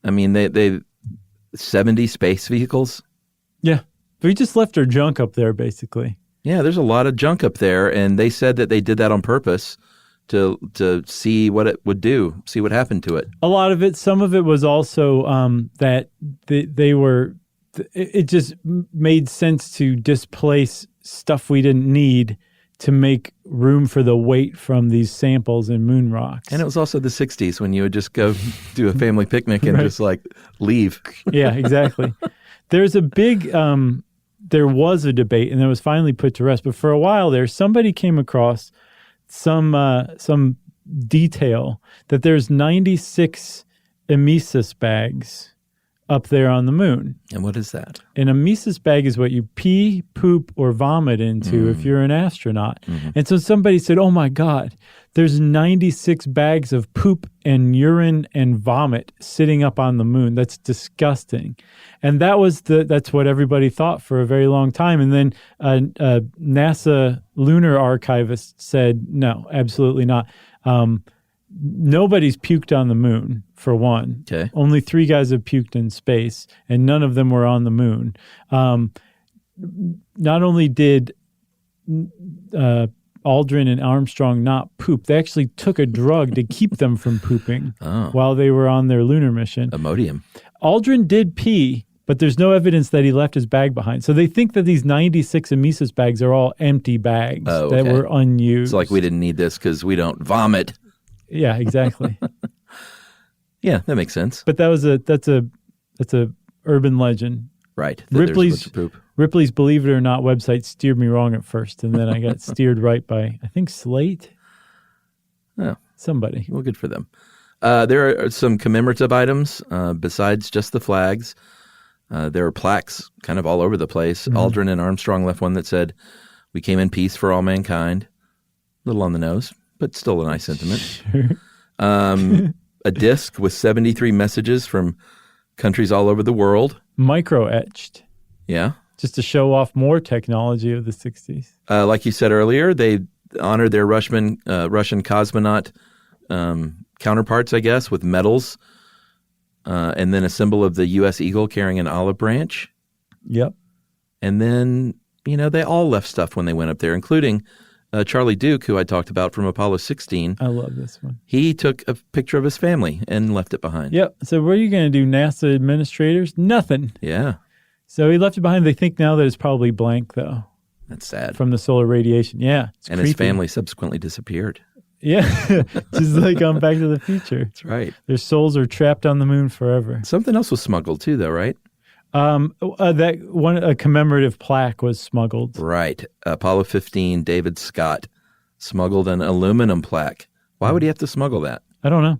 I mean, they 70 space vehicles. Yeah. We just left our junk up there, basically. Yeah, there's a lot of junk up there. And they said that they did that on purpose to see what it would do, see what happened to it. A lot of it, some of it was also that they were, it just made sense to displace stuff we didn't need to make room for the weight from these samples in moon rocks. And it was also the 60s when you would just go do a family picnic and just like leave. Yeah, exactly. There's a big, there was a debate and it was finally put to rest. But for a while there, somebody came across some detail that there's 96 emesis bags up there on the moon. And what is that? An emesis bag is what you pee, poop, or vomit into if you're an astronaut. And so somebody said, oh my God, there's 96 bags of poop and urine and vomit sitting up on the moon. That's disgusting. And that's what everybody thought for a very long time. And then a NASA lunar archivist said, no, absolutely not. Nobody's puked on the moon, for one. Okay. Only 3 guys have puked in space, and none of them were on the moon. Not only did Aldrin and Armstrong not poop, they actually took a drug to keep them from pooping while they were on their lunar mission. Imodium. Aldrin did pee, but there's no evidence that he left his bag behind. So they think that these 96 emesis bags are all empty bags that were unused. It's like we didn't need this because we don't vomit. Yeah, exactly. Yeah, that makes sense. But that's a urban legend. Right. Ripley's Believe It or Not website steered me wrong at first, and then I got steered right by, I think, Slate. Oh, somebody. Well, good for them. There are some commemorative items besides just the flags. There are plaques kind of all over the place. Aldrin and Armstrong left one that said, "We came in peace for all mankind." A little on the nose, but still a nice sentiment. Sure. A disc with 73 messages from countries all over the world. Micro-etched. Yeah. Just to show off more technology of the 60s. Like you said earlier, they honored their Russian cosmonaut counterparts, I guess, with medals. And then a symbol of the U.S. Eagle carrying an olive branch. Yep. And then, they all left stuff when they went up there, including Charlie Duke, who I talked about from Apollo 16. I love this one. He took a picture of his family and left it behind. Yep. So what are you going to do, NASA administrators? Nothing. Yeah. So he left it behind. They think now that it's probably blank, though. That's sad. From the solar radiation. Yeah. And creepy. His family subsequently disappeared. Yeah. Just like on Back to the Future. That's right. Their souls are trapped on the moon forever. Something else was smuggled too, though, right? A commemorative plaque was smuggled. Right. Apollo 15, David Scott smuggled an aluminum plaque. Why would he have to smuggle that? I don't know.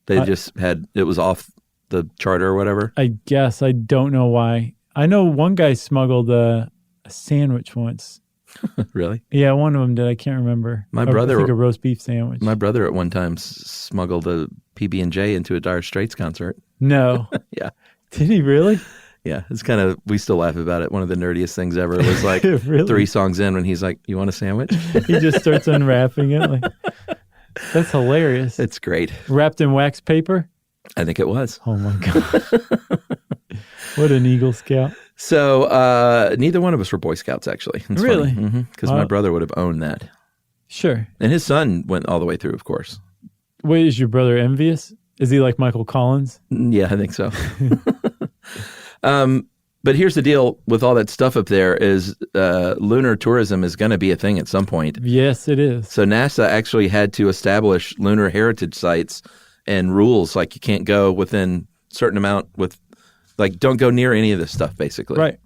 They just had, it was off the charter or whatever? I guess. I don't know why. I know one guy smuggled a sandwich once. Really? Yeah, one of them did. I can't remember. My brother, I think a roast beef sandwich. My brother at one time smuggled a PB&J into a Dire Straits concert. No. Yeah. Did he really? Yeah, it's kind of, we still laugh about it. One of the nerdiest things ever. It was like really? 3 songs in when he's like, "You want a sandwich?" He just starts unwrapping it. Like, that's hilarious. It's great. Wrapped in wax paper? I think it was. Oh my God. What an Eagle Scout. So neither one of us were Boy Scouts, actually. It's really? Because my brother would have owned that. Sure. And his son went all the way through, of course. Wait, is your brother envious? Is he like Michael Collins? Yeah, I think so. But here's the deal with all that stuff up there is lunar tourism is going to be a thing at some point. Yes, it is. So NASA actually had to establish lunar heritage sites and rules, like you can't go within a certain amount like don't go near any of this stuff, basically. Right.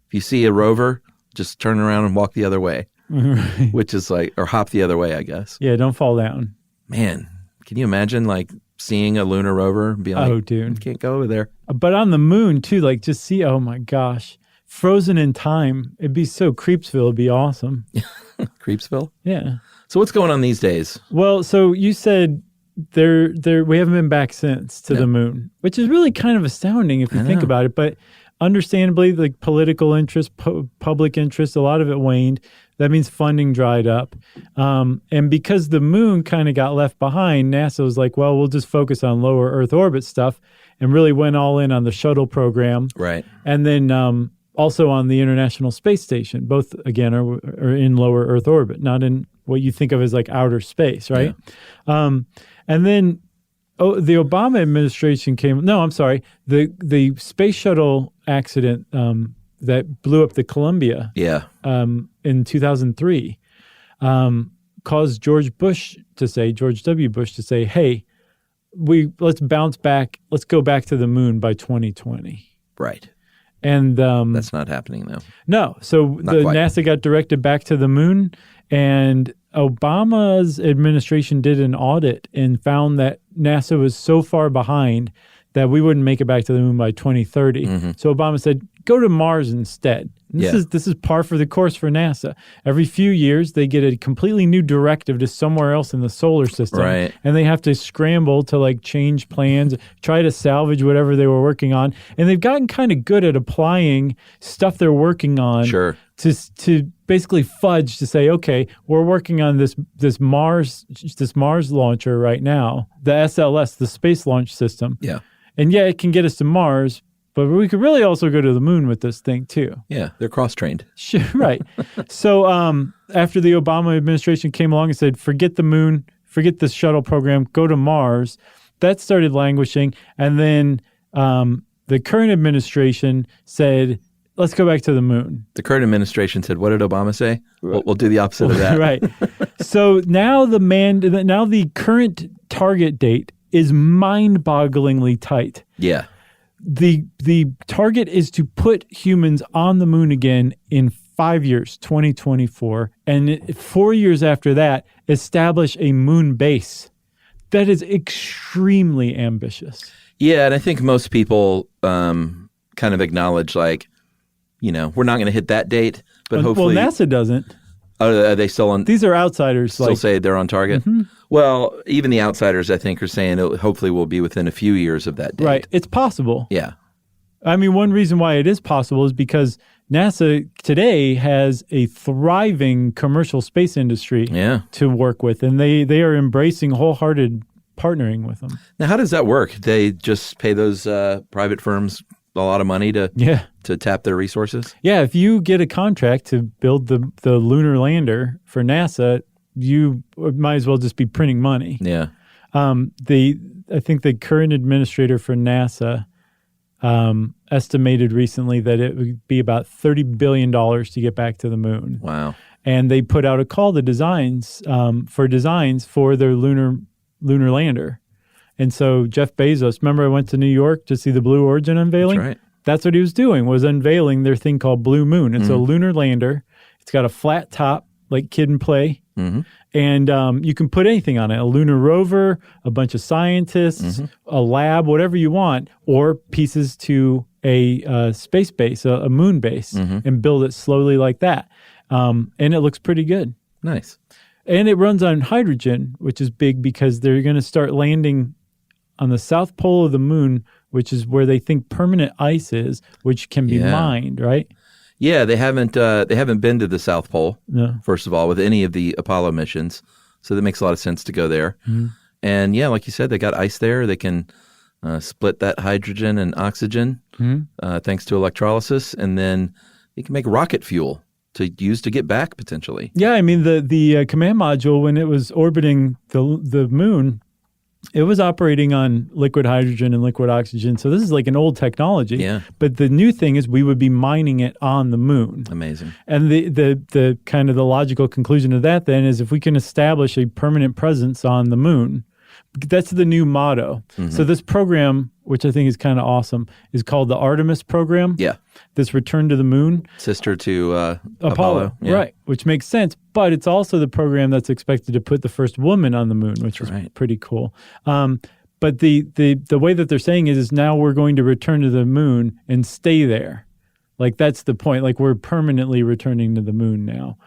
If you see a rover, just turn around and walk the other way, right. Which is like, or hop the other way, I guess. Yeah, don't fall down. Man, can you imagine like seeing a lunar rover and being like, oh, dude, you can't go over there. But on the moon too, like just see, oh my gosh, frozen in time. It'd be so Creepsville. It'd be awesome. Creepsville? Yeah. So what's going on these days? Well, so you said we haven't been back since to the moon, which is really kind of astounding if you think about it. But understandably, like political interest, public interest, a lot of it waned. That means funding dried up. And because the moon kind of got left behind, NASA was like, well, we'll just focus on lower Earth orbit stuff, and really went all in on the shuttle program. Right. And then also on the International Space Station. Both, again, are in lower Earth orbit, not in what you think of as like outer space, right? Yeah. And then the Obama administration came. No, I'm sorry. The space shuttle accident that blew up the Columbia in 2003 caused George W. Bush to say, hey, let's bounce back. Let's go back to the moon by 2020. Right. And that's not happening though. No. So NASA got directed back to the moon, and Obama's administration did an audit and found that NASA was so far behind that we wouldn't make it back to the moon by 2030. Mm-hmm. So Obama said, go to Mars instead. This is par for the course for NASA. Every few years, they get a completely new directive to somewhere else in the solar system. Right. And they have to scramble to like change plans, try to salvage whatever they were working on. And they've gotten kind of good at applying stuff they're working on to basically fudge to say, okay, we're working on this Mars launcher right now, the SLS, the Space Launch System. Yeah. And yeah, it can get us to Mars, but we could really also go to the moon with this thing too. Yeah, they're cross-trained. Sure, right. So after the Obama administration came along and said, forget the moon, forget the shuttle program, go to Mars, that started languishing. And then the current administration said, let's go back to the moon. The current administration said, what did Obama say? We'll do the opposite of that. Right. So now the current target date is mind-bogglingly tight. Yeah. The target is to put humans on the moon again in 5 years, 2024, and 4 years after that, establish a moon base. That is extremely ambitious. Yeah, and I think most people kind of acknowledge, like, we're not going to hit that date, but hopefully... Well, NASA doesn't. Are they still on? These are outsiders. Still say they're on target? Mm-hmm. Well, even the outsiders, I think, are saying it hopefully will be within a few years of that date. Right. It's possible. Yeah. I mean, one reason why it is possible is because NASA today has a thriving commercial space industry to work with, and they are embracing wholehearted partnering with them. Now, how does that work? They just pay those private firms a lot of money to tap their resources? Yeah, if you get a contract to build the lunar lander for NASA, you might as well just be printing money. Yeah. I think the current administrator for NASA estimated recently that it would be about $30 billion to get back to the moon. Wow. And they put out a call to designs for their lunar lander. And so Jeff Bezos, remember I went to New York to see the Blue Origin unveiling? That's right. That's what he was doing, was unveiling their thing called Blue Moon. It's a lunar lander. It's got a flat top, like Kid and Play. Mm-hmm. And you can put anything on it, a lunar rover, a bunch of scientists, a lab, whatever you want, or pieces to a space base, a moon base, and build it slowly like that. And it looks pretty good. Nice. And it runs on hydrogen, which is big because they're going to start landing on the south pole of the moon, which is where they think permanent ice is, which can be mined, right? Yeah, they haven't been to the South Pole, first of all, with any of the Apollo missions. So that makes a lot of sense to go there. Mm-hmm. And yeah, like you said, they got ice there. They can split that hydrogen and oxygen thanks to electrolysis, and then they can make rocket fuel to use to get back potentially. Yeah, I mean the command module, when it was orbiting the moon, it was operating on liquid hydrogen and liquid oxygen. So this is like an old technology. Yeah. But the new thing is we would be mining it on the moon. Amazing. And the kind of the logical conclusion of that then is if we can establish a permanent presence on the moon, that's the new motto. Mm-hmm. So this program, which I think is kind of awesome, is called the Artemis program. Yeah. This return to the moon. Sister to Apollo. Yeah. Right, which makes sense. But it's also the program that's expected to put the first woman on the moon, which is pretty cool. But the way that they're saying is now we're going to return to the moon and stay there. Like, that's the point. Like, we're permanently returning to the moon now.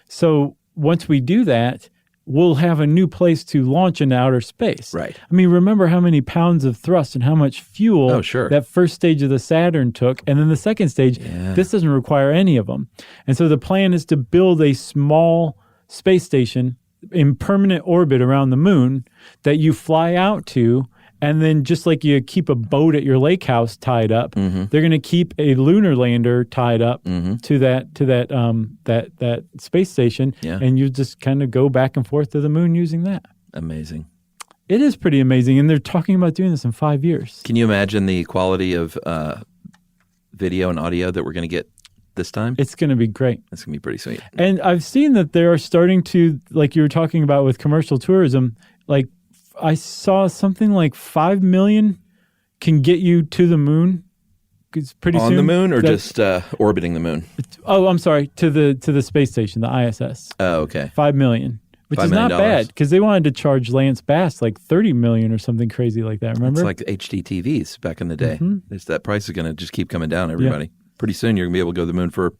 So once we do that, we'll have a new place to launch into outer space. Right. I mean, remember how many pounds of thrust and how much fuel that first stage of the Saturn took. And then the second stage, this doesn't require any of them. And so the plan is to build a small space station in permanent orbit around the moon that you fly out to. And then just like you keep a boat at your lake house tied up, they're going to keep a lunar lander tied up to that space station, and you just kind of go back and forth to the moon using that. Amazing. It is pretty amazing, and they're talking about doing this in 5 years. Can you imagine the quality of video and audio that we're going to get this time? It's going to be great. It's going to be pretty sweet. And I've seen that they are starting to, like you were talking about with commercial tourism, like I saw something like 5 million can get you to the moon. It's pretty on soon. The moon or just orbiting the moon? Oh, I'm sorry, to the space station, the ISS. Oh, okay. 5 million, which $5 is not million. bad because they wanted to charge Lance Bass like 30 million or something crazy like that. Remember? It's like HD TVs back in the day. That price is going to just keep coming down, everybody. Yeah. Pretty soon you're going to be able to go to the moon for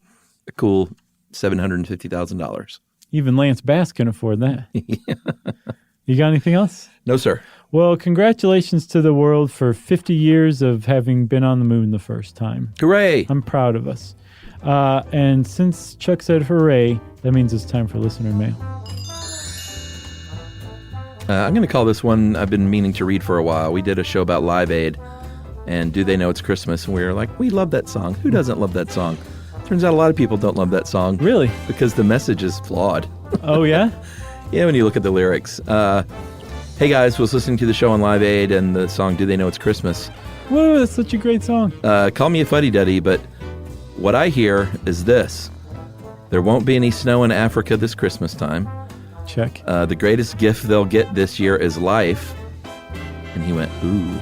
a cool $750,000. Even Lance Bass can afford that. You got anything else? No, sir. Well, congratulations to the world for 50 years of having been on the moon the first time. Hooray! I'm proud of us. And since Chuck said hooray, that means it's time for listener mail. I'm going to call this one I've been meaning to read for a while. We did a show about Live Aid and Do They Know It's Christmas? And we were like, we love that song. Who doesn't love that song? Turns out a lot of people don't love that song. Really? Because the message is flawed. Oh, yeah? Yeah, when you look at the lyrics. Hey guys, was listening to the show on Live Aid and the song Do They Know It's Christmas? Whoa, that's such a great song. Call me a fuddy-duddy, but what I hear is this. There won't be any snow in Africa this Christmas time. Check. The greatest gift they'll get this year is life. And he went, ooh.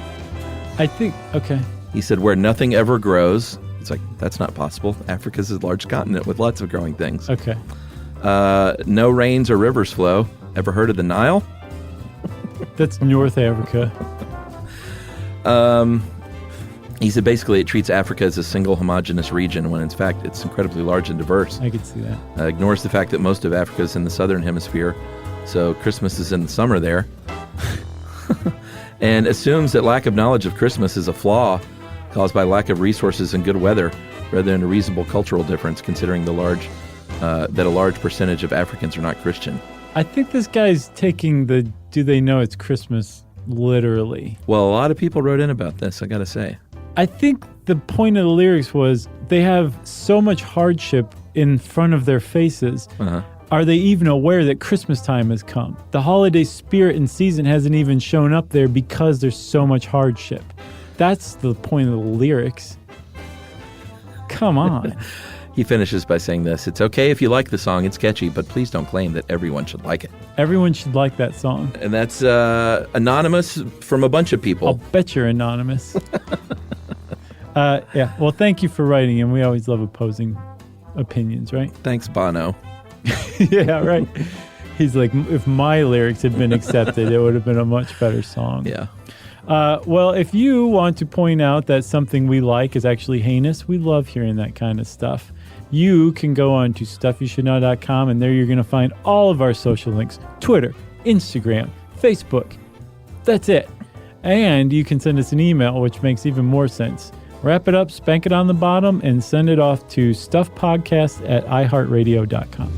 I think, okay. He said, where nothing ever grows. It's like, that's not possible. Africa's a large continent with lots of growing things. Okay. No rains or rivers flow. Ever heard of the Nile? That's North Africa. He said basically it treats Africa as a single homogeneous region when in fact it's incredibly large and diverse. I could see that. Ignores the fact that most of Africa is in the southern hemisphere, so Christmas is in the summer there. And assumes that lack of knowledge of Christmas is a flaw caused by lack of resources and good weather rather than a reasonable cultural difference considering that a large percentage of Africans are not Christian. I think this guy's taking the Do They Know It's Christmas literally. Well, a lot of people wrote in about this, I gotta say. I think the point of the lyrics was they have so much hardship in front of their faces. Are they even aware that Christmas time has come? The holiday spirit and season hasn't even shown up there because there's so much hardship. That's the point of the lyrics. Come on. He finishes by saying this. It's okay if you like the song. It's catchy, but please don't claim that everyone should like it. Everyone should like that song. And that's anonymous from a bunch of people. I'll bet you're anonymous. Yeah. Well, thank you for writing, and we always love opposing opinions, right? Thanks, Bono. Yeah, right. He's like, if my lyrics had been accepted, it would have been a much better song. Yeah. Well, if you want to point out that something we like is actually heinous, we love hearing that kind of stuff. You can go on to stuffyoushouldknow.com, and there you're going to find all of our social links. Twitter, Instagram, Facebook. That's it. And you can send us an email, which makes even more sense. Wrap it up, spank it on the bottom, and send it off to stuffpodcast@iheartradio.com.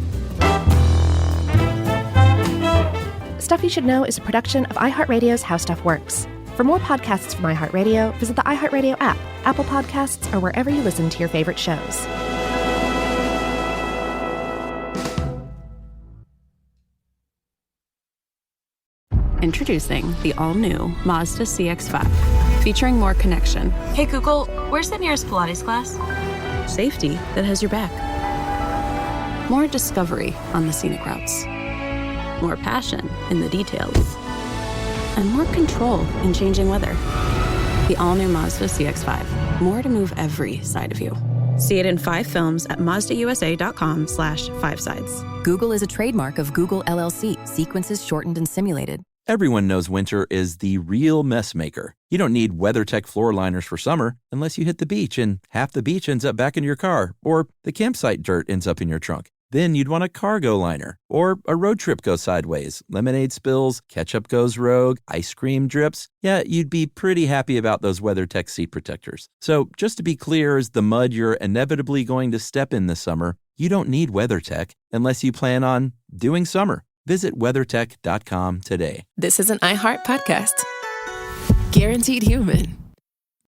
Stuff You Should Know is a production of iHeartRadio's How Stuff Works. For more podcasts from iHeartRadio, visit the iHeartRadio app, Apple Podcasts, or wherever you listen to your favorite shows. Introducing the all-new Mazda CX-5, featuring more connection, Hey Google, where's the nearest Pilates class? safety that has your back, more discovery on the scenic routes, more passion in the details, and more control in changing weather. The all-new Mazda CX-5, more to move every side of you. See it in 5 films at MazdaUSA.com/5sides. Google is a trademark of Google LLC. Sequences shortened and simulated. Everyone knows winter is the real mess maker. You don't need WeatherTech floor liners for summer unless you hit the beach and half the beach ends up back in your car, or the campsite dirt ends up in your trunk. Then you'd want a cargo liner, or a road trip goes sideways, lemonade spills, ketchup goes rogue, ice cream drips. Yeah, you'd be pretty happy about those WeatherTech seat protectors. So just to be clear, as the mud you're inevitably going to step in this summer, you don't need WeatherTech unless you plan on doing summer. Visit WeatherTech.com today. This is an iHeart podcast. Guaranteed Human.